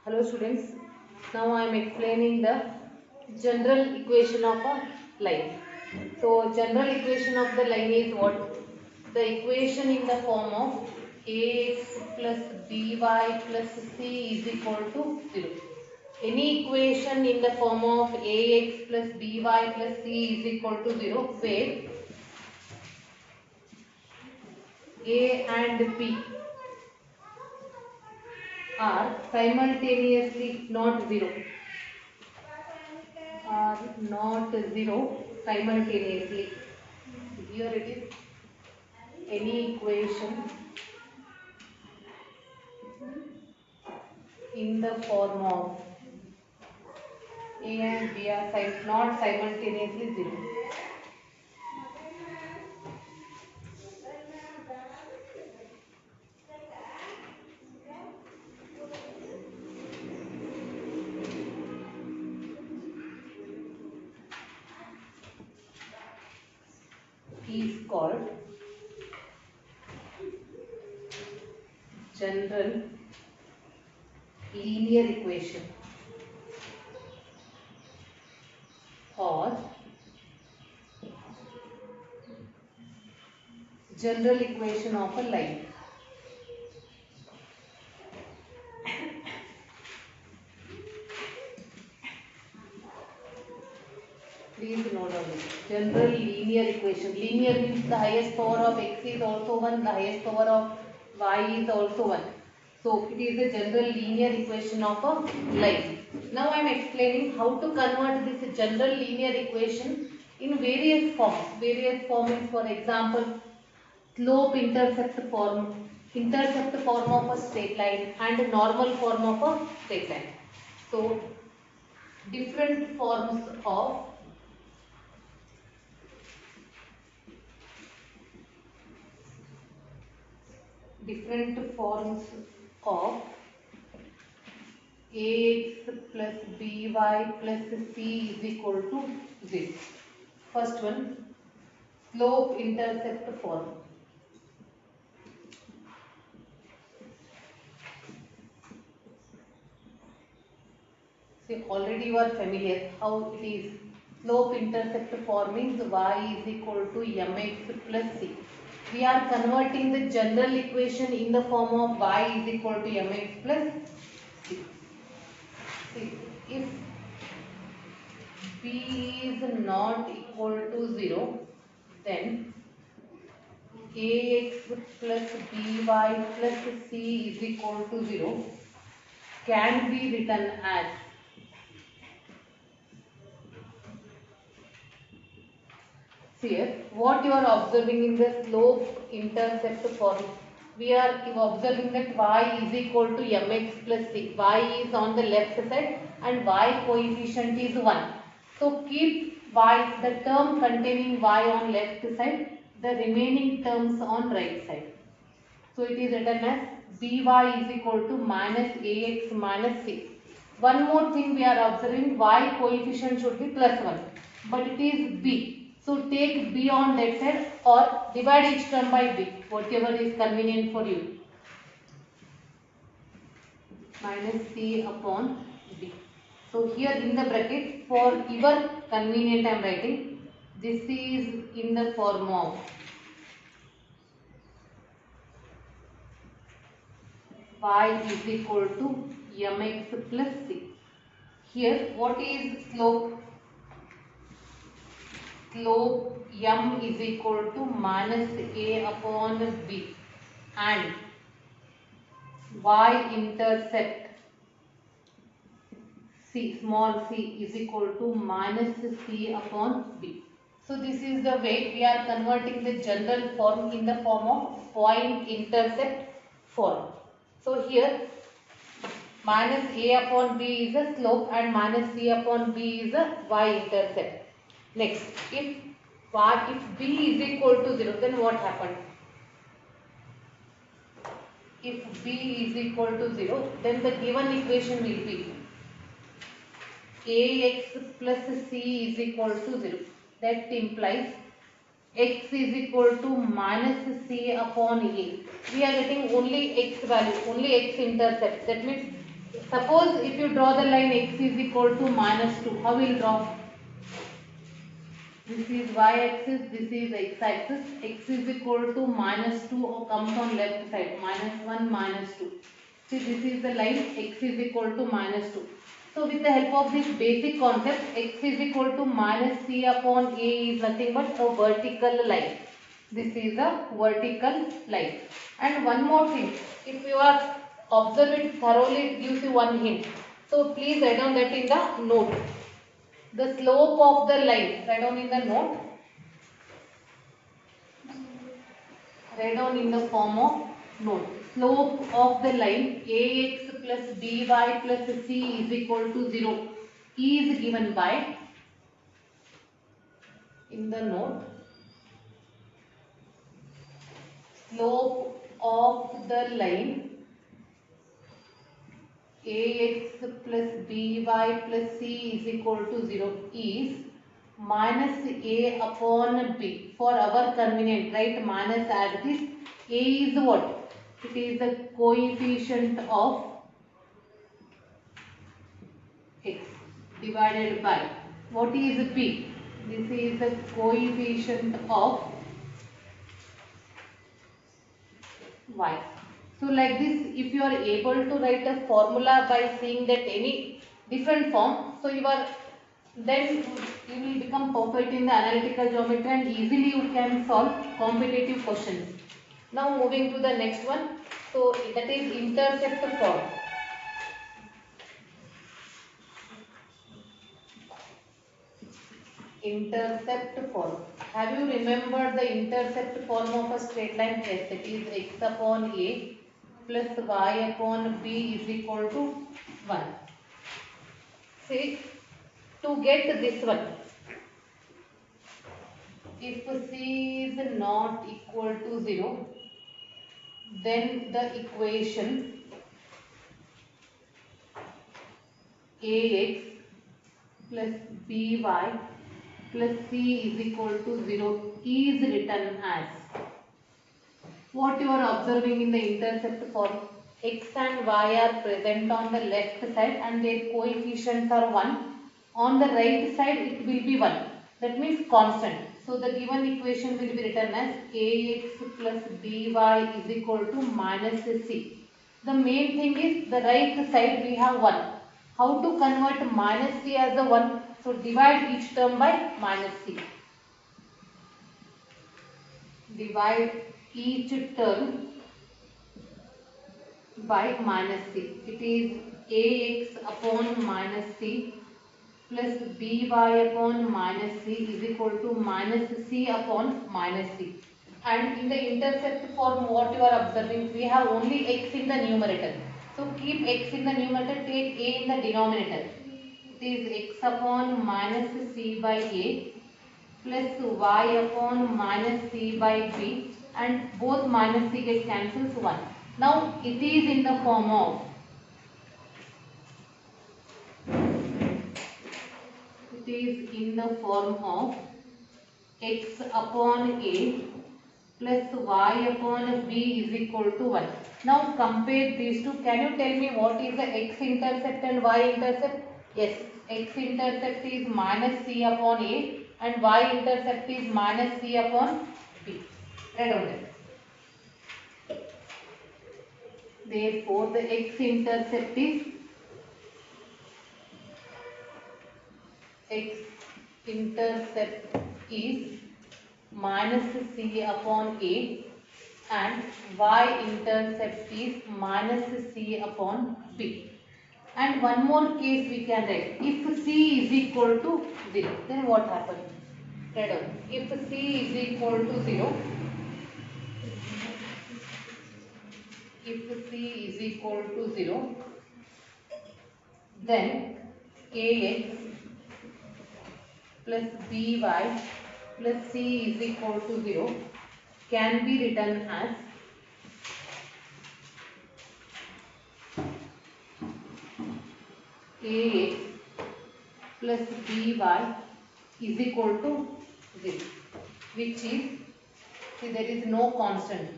Hello students, now I am explaining the general equation of a line. So general equation of the line is what? The equation in the form of ax plus by plus c is equal to 0. Any equation in the form of ax plus by plus c is equal to 0 where a and b are simultaneously not 0. Are not 0 simultaneously. Here it is any equation in the form of A and B are not simultaneously 0. Is called general linear equation or general equation of a line. Please note down this. General linear equation. Linear means the highest power of x is also 1, the highest power of y is also 1. So it is a general linear equation of a line. Now I am explaining how to convert this general linear equation in various forms. Various forms, for example, slope intercept form of a straight line and normal form of a straight line. So different forms of of ax plus by plus c is equal to 0. First one, slope intercept form. See, already you are familiar how it is. Slope intercept form means y is equal to mx plus c. We are converting the general equation in the form of y is equal to mx plus c. See, if b is not equal to 0, then ax plus by plus c is equal to 0 can be written as here what you are observing in the slope intercept form. We are observing that y is equal to mx plus c. Y is on the left side and y coefficient is 1. So keep y, the term containing y on left side, the remaining terms on right side. So it is written as by is equal to minus ax minus c. One more thing we are observing, y coefficient should be plus 1, but it is b. So take b on that side or divide each term by b, whatever is convenient for you. Minus c upon b. So here in the bracket, for your convenient I am writing, this is in the form of y is equal to mx plus c. Here what is slope? Slope m is equal to minus a upon b and y intercept c, small c, is equal to minus c upon b. So this is the way we are converting the general form in the form of point intercept form. So here minus a upon b is a slope and minus c upon b is a y intercept. Next, if b is equal to 0, then what happened? If b is equal to 0, then the given equation will be ax plus c is equal to 0. That implies x is equal to minus c upon a. We are getting only x value, only x intercept. That means Suppose if you draw the line x is equal to minus 2, how will draw? This is y-axis, this is x-axis. X is equal to minus 2 or comes on left side, minus 1, minus 2. See, this is the line x is equal to minus 2. So with the help of this basic concept, x is equal to minus c upon a is nothing but a vertical line. This is a vertical line. And one more thing, if you are observe it thoroughly, it gives you one hint. So please write down that in the note. The slope of the line, write down in the note, write down in the form of note. Slope of the line ax plus by plus c is equal to 0 is given by, in the note, slope of the line ax plus by plus c is equal to 0 is minus a upon b. For our convenience, right, minus as this. A is what? It is the coefficient of x divided by, what is b? This is the coefficient of y. So like this, if you are able to write a formula by seeing that any different form, so then you will become perfect in the analytical geometry and easily you can solve competitive questions. Now moving to the next one, so that is intercept form. Intercept form. Have you remembered the intercept form of a straight line? Yes, it is x upon a plus y upon b is equal to 1. See, to get this one, if c is not equal to 0, then the equation ax plus by plus c is equal to 0 is written as, what you are observing in the intercept form, x and y are present on the left side and their coefficients are 1. On the right side it will be 1. That means constant. So the given equation will be written as ax plus by is equal to minus c. The main thing is the right side we have 1. How to convert minus c as a 1? So divide each term by minus c. Divide each term by minus c. It is ax upon minus c plus by upon minus c is equal to minus c upon minus c. And in the intercept form, what you are observing, we have only x in the numerator. So keep x in the numerator, take a in the denominator. It is x upon minus c by a plus y upon minus c by b, and both minus c get cancels 1. Now it is in the form of, it is in the form of x upon a plus y upon b is equal to 1. Now compare these two. Can you tell me what is the x-intercept and y-intercept? Yes, x-intercept is minus c upon a and y-intercept is minus c upon b. Write down that. Therefore, the x-intercept is minus c upon a and y-intercept is minus c upon b. And one more case we can write. If c is equal to 0, then what happens? Write down. If c is equal to 0, then ax plus by plus c is equal to 0 can be written as ax plus by is equal to 0, which is, see, there is no constant,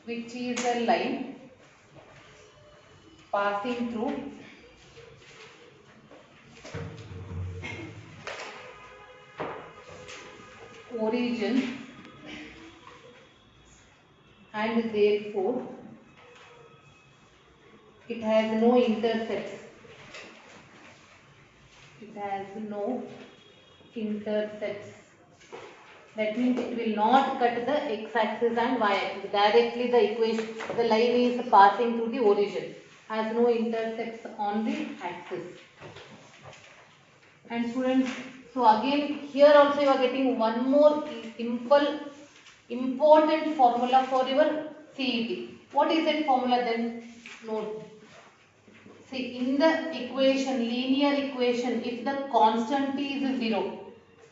which is a line passing through origin and therefore it has no intercepts. It has no intercepts. That means it will not cut the x-axis and y-axis. Directly the line is passing through the origin. Has no intercepts on the axis. And students, so again here also you are getting one more simple important formula for your CET. What is that formula then? Note. See, in the equation, linear equation, if the constant is 0,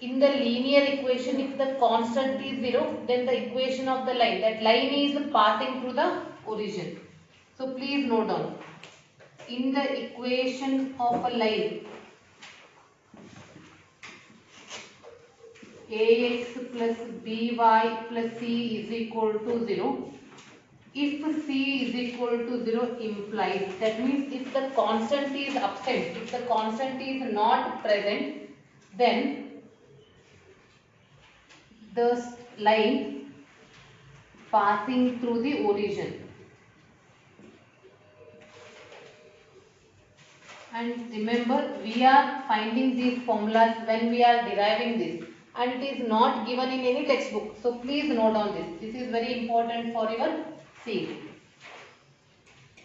in the linear equation, if the constant is 0, then the equation of the line, that line is passing through the origin. So please note down. In the equation of a line, ax plus by plus c is equal to 0. If c is equal to 0 implies, that means if the constant is absent, if the constant is not present, then the line passing through the origin. And remember, we are finding these formulas when we are deriving this, and it is not given in any textbook. So please note on this. This is very important for your CET.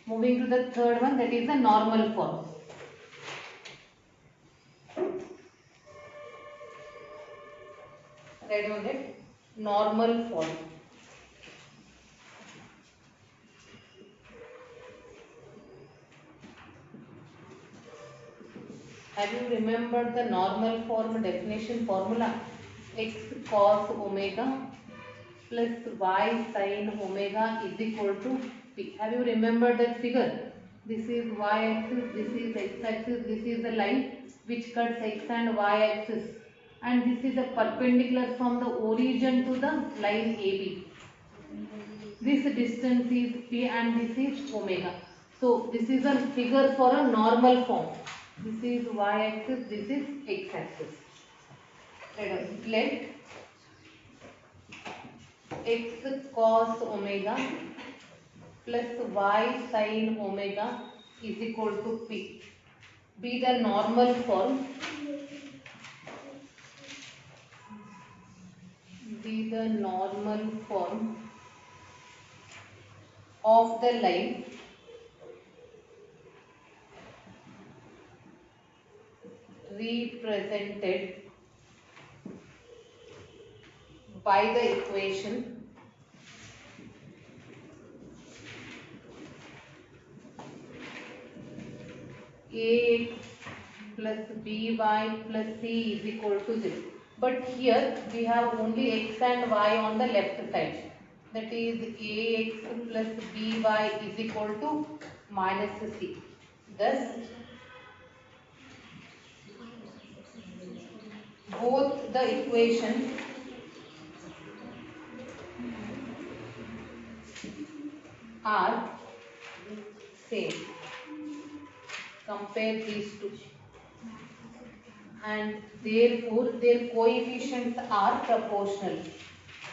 Moving to the third one, that is the normal form. Write down it. Normal form. Have you remembered the normal form definition formula? X cos omega plus y sin omega is equal to p. Have you remembered that figure? This is y axis, this is x axis, this is the line which cuts x and y axis, and this is the perpendicular from the origin to the line AB. This distance is p and this is omega. So this is a figure for a normal form. This is y axis, this is x axis. Let x cos omega plus y sin omega is equal to p be the normal form, of the line represented by the equation ax plus by plus c is equal to 0. But here we have only x and y on the left side. That is ax plus by is equal to minus c. Thus, both the equations are same. Compare these two. And therefore their coefficients are proportional.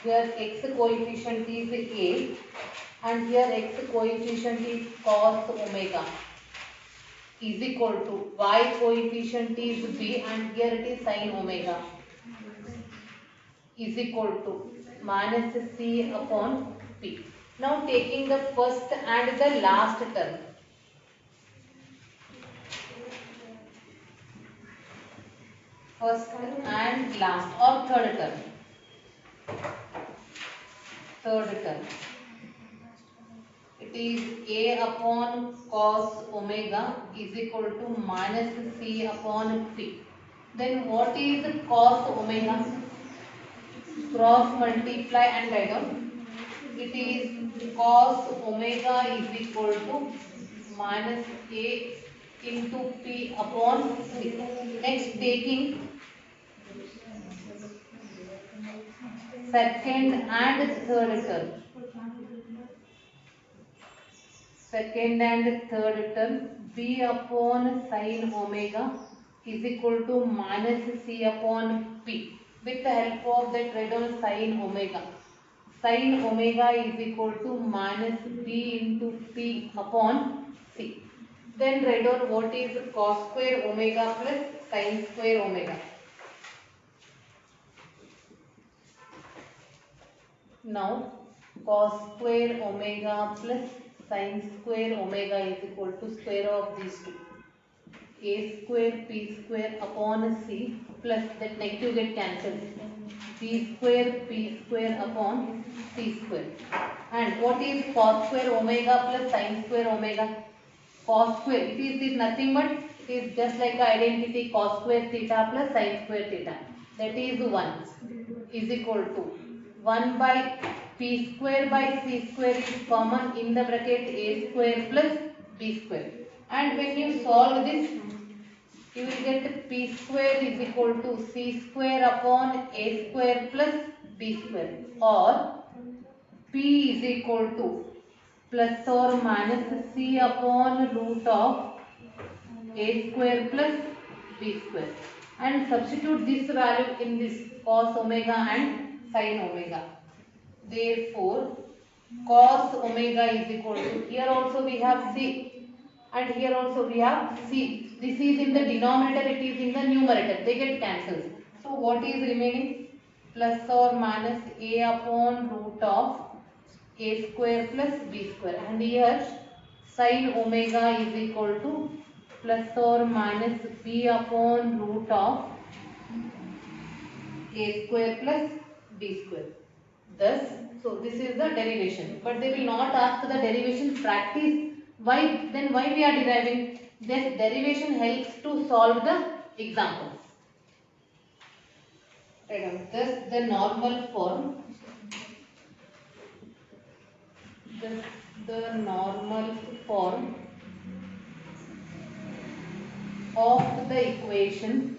Here x coefficient is a and here x coefficient is cos omega is equal to y coefficient is b and here it is sin omega is equal to minus c upon p. Now taking the first and the last term. First and last or third term. It is a upon cos omega is equal to minus c upon p. Then what is cos omega? Cross multiply and write down. It is cos omega is equal to minus a into p upon c. Next taking second and third term. second and third term, b upon sin omega is equal to minus c upon p. With the help of that, write down sin omega. Sin omega is equal to minus b into p upon c. Then write down what is cos square omega plus sin square omega. Now cos square omega plus sin square omega is equal to square of these two. A square p square upon c plus that negative get cancelled. B square p square upon c square. And what is cos square omega plus sin square omega? Cos square, it is nothing but it is just like the identity cos square theta plus sin square theta. That is 1 is equal to 1 by p square by c square is common in the bracket a square plus b square. And when you solve this, you will get p square is equal to c square upon a square plus b square, or p is equal to plus or minus c upon root of a square plus b square, and substitute this value in this cos omega and sin omega. Therefore, cos omega is equal to, here also we have c and here also we have c. This is in the denominator, it is in the numerator, they get cancelled. So what is remaining? Plus or minus a upon root of a square plus b square, and here sin omega is equal to plus or minus b upon root of a square plus b square. Thus, so this is the derivation, but they will not ask the derivation practice. Why? Then why we are deriving? This derivation helps to solve the examples. Thus the normal form, the normal form of the equation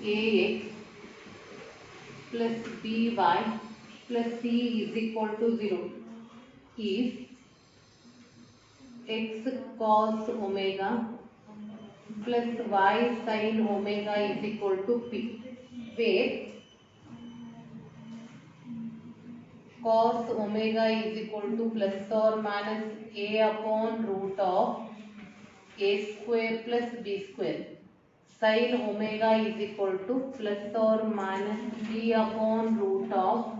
ax plus by plus c is equal to 0 is x cos omega plus y sin omega is equal to p, where cos omega is equal to plus or minus a upon root of a square plus b square. Sin omega is equal to plus or minus b upon root of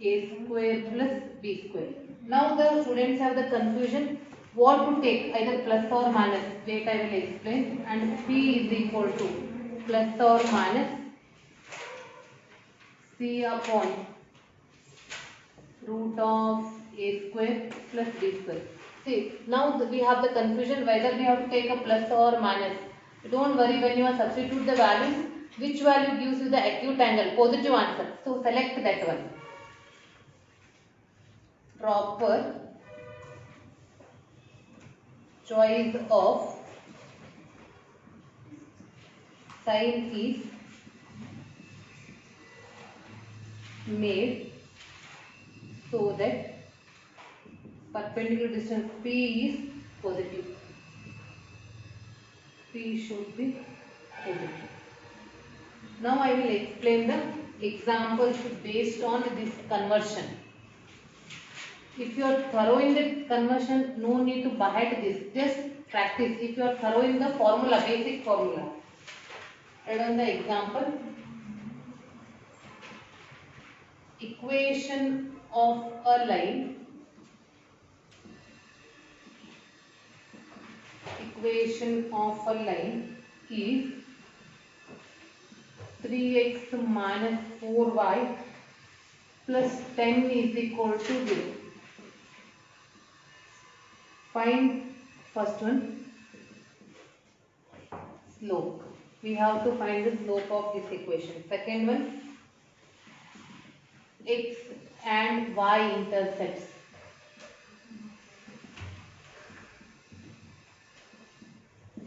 a square plus b square. Now the students have the confusion what to take, either plus or minus. Wait, I will explain. And p is equal to plus or minus c upon root of a square plus b square. See, now we have the confusion whether we have to take a plus or minus. Don't worry, when you substitute the values, which value gives you the acute angle, positive answer. So select that one. Proper choice of sign is made so that perpendicular distance P is positive. P should be positive. Now I will explain the examples based on this conversion. If you are thorough in the conversion, no need to behind this. Just practice. If you are thorough in the formula, basic formula. Write on the example. Equation of a line. Equation of a line is 3x minus 4y plus 10 is equal to 0. Find first one, slope. We have to find the slope of this equation. Second one, x and y intercepts.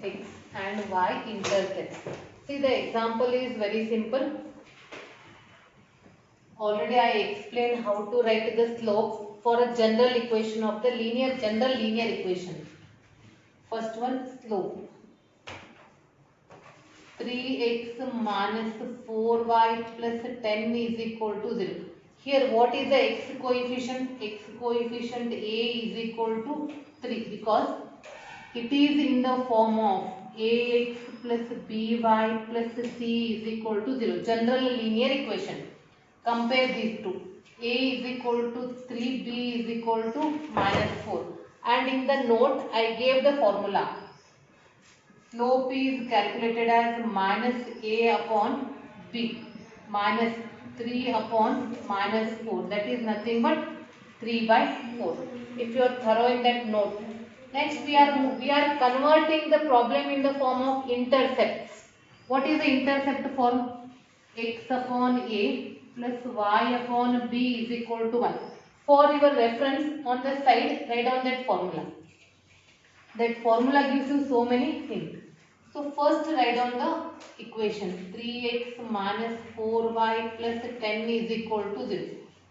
X and y intercepts. See, the example is very simple. Already I explained how to write the slope for a general equation of the general linear equation. First one, slope 3x minus 4y plus 10 is equal to 0. Here what is the x coefficient? X coefficient A is equal to 3 because it is in the form of ax plus by plus c is equal to 0. General linear equation. Compare these two. A is equal to 3, b is equal to minus 4. And in the note I gave the formula. Slope is calculated as minus a upon b minus 3 upon minus 4. That is nothing but 3 by 4. If you are thorough in that note. Next we are converting the problem in the form of intercepts. What is the intercept form? X upon a plus y upon b is equal to 1. For your reference on the side, write down that formula. That formula gives you so many things. So first write down the equation 3x minus 4y plus 10 is equal to 0.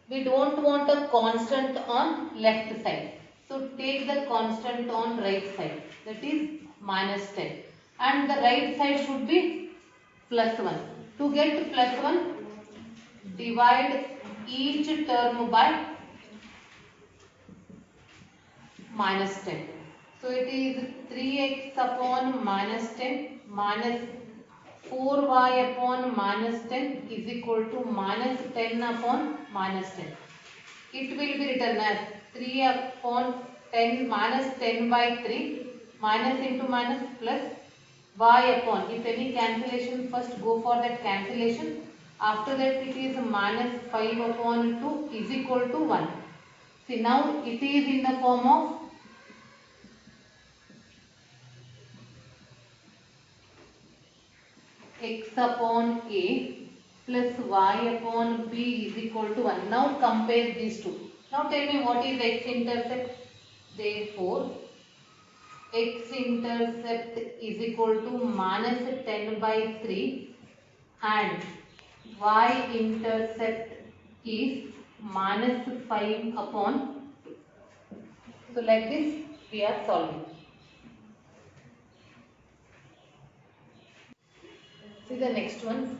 We don't want a constant on left side. So take the constant on right side, that is minus 10. And the right side should be plus 1. To get plus 1, divide each term by minus 10. So it is 3x upon minus 10 minus 4y upon minus 10 is equal to minus 10 upon minus 10. It will be written as 3 upon 10 minus 10 by 3 minus into minus plus y upon. If any cancellation, first go for that cancellation. After that it is minus 5 upon 2 is equal to 1. See, now it is in the form of x upon a plus y upon b is equal to 1. Now compare these two. Now tell me what is x-intercept. Therefore, x-intercept is equal to minus 10 by 3 and y-intercept is minus 5 upon 2. So like this we are solving. See the next one.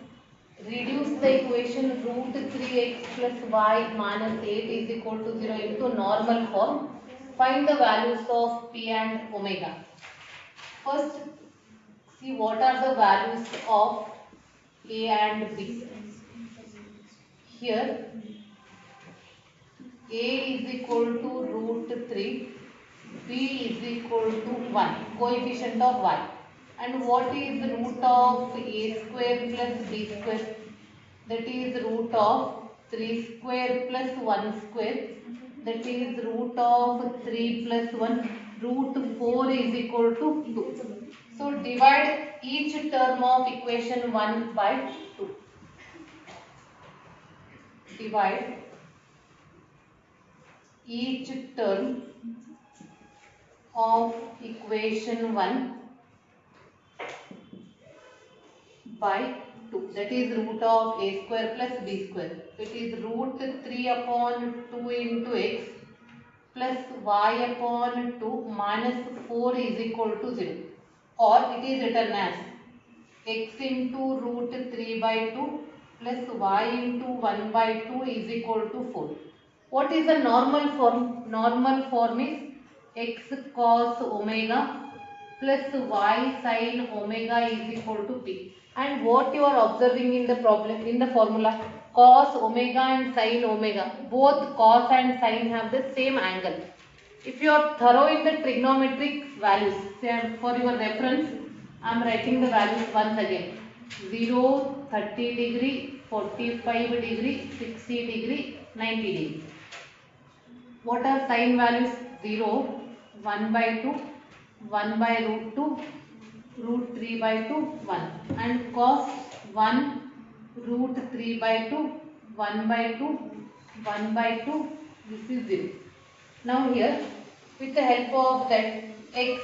Reduce the equation root 3x plus y minus 8 is equal to 0 into normal form. Find the values of p and omega. First, see what are the values of a and b. Here, a is equal to root 3, b is equal to 1, coefficient of y. And what is the root of a square plus b square? That is root of 3 square plus 1 square. That is root of 3 plus 1. Root 4 is equal to 2. So divide each term of equation 1 by 2. Divide each term of equation 1 by 2, that is root of a square plus b square. It is root 3 upon 2 into x plus y upon 2 minus 4 is equal to 0, or it is written as x into root 3 by 2 plus y into 1 by 2 is equal to 4. What is the normal form? Normal form is x cos omega plus y sin omega is equal to p. And what you are observing in the problem, in the formula, cos omega and sin omega, both cos and sin have the same angle. If you are thorough in the trigonometric values, for your reference, I am writing the values once again. 0, 30 degree, 45 degree, 60 degree, 90 degree. What are sin values? 0, 1 by 2, 1 by root 2, root 3 by 2, 1. And cos 1, root 3 by 2, 1 by 2, 1 by 2, this is 0. Now here, with the help of that x,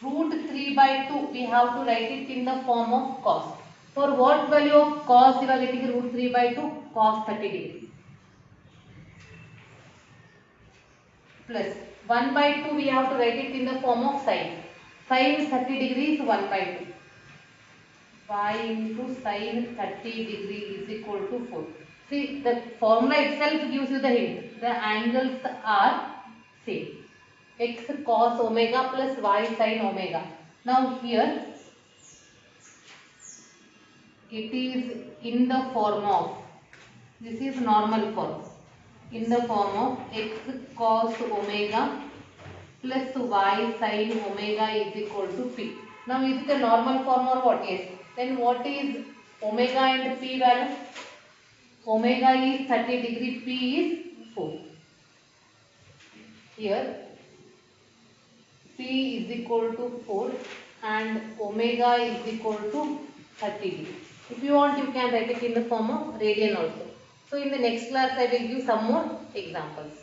root 3 by 2, we have to write it in the form of cos. For what value of cos you are getting root 3 by 2? Cos 30 degree. Plus 1 by 2 we have to write it in the form of sine. Sine 30 degree is 1 by 2. Pi into sine 30 degree is equal to 4. See, the formula itself gives you the hint. The angles are same. X cos omega plus y sin omega. Now here it is in the form of, this is normal form, in the form of x cos omega plus y sin omega is equal to p. Now is it a normal form or what? Yes. Then what is omega and p value? Omega is 30 degree, p is 4. Here p is equal to 4 and omega is equal to 30 degree. If you want, you can write it in the form of radian also. So in the next class I will give some more examples.